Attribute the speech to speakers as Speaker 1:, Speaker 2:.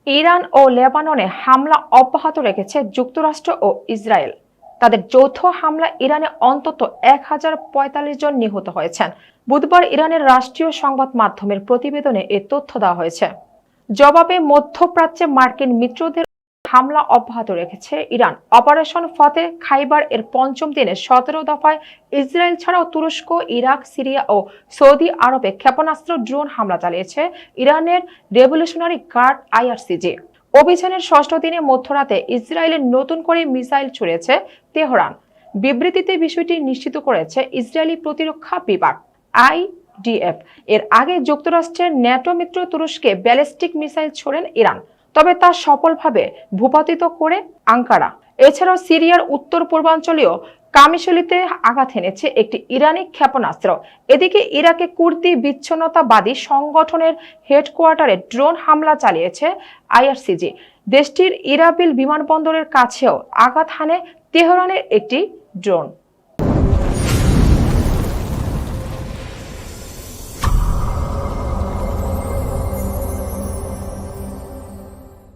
Speaker 1: Iran ও লেবাননে হামলা অব্যাহত রেখেছে যুক্তরাষ্ট্র ও ইসরায়েল। তাদের যৌথ হামলা ইরানে অন্তত 1045 জন নিহত হয়েছেন। বুধবার ইরানের রাষ্ট্রীয় সংবাদ মাধ্যমের প্রতিবেদনে এ তথ্য দেওয়া হয়েছে। জবাবে মধ্যপ্রাচ্যে মার্কিন মিত্রদের হামলা অব্যাহত রেখেছে ইরান। অপারেশন ফতে খাইবার এর পঞ্চম দিনে 17 দফায় ইসরায়েল ছাড়াও তুরস্ক, ইরাক, সিরিয়া ও সৌদি আরবে ক্ষেপণাস্ত্র, ড্রোন হামলা চালিয়েছে ইরানের রেভলিউশনারি গার্ড আইআরজিসি। অভিযানের ষষ্ঠ দিনে মধ্যরাতে ইসরায়েলের নতুন করে মিসাইল ছুড়েছে তেহরান। বিবৃতিতে বিষয়টি নিশ্চিত করেছে ইসরায়েলি প্রতিরক্ষা বিভাগ আইডিএফ। এর আগে যুক্তরাষ্ট্রের ন্যাটো মিত্র তুরস্কে ব্যালিস্টিক মিসাইল ছোড়েন ইরান, তবে তা সফলভাবে ভূপাতিত করে আঙ্কারা। এছাড়াও সিরিয়ার উত্তর পূর্বাঞ্চলীয় কামিশলিতে আঘাত এনেছে একটি ইরানি ক্ষেপণাস্ত্র। এদিকে ইরাকে কুর্দি বিচ্ছিন্নতাবাদী সংগঠনের হেডকোয়ার্টারে ড্রোন হামলা চালিয়েছে আইআরজিসি। দেশটির ইরাবিল বিমানবন্দরের কাছেও আঘাত হানে তেহরানের একটি ড্রোন।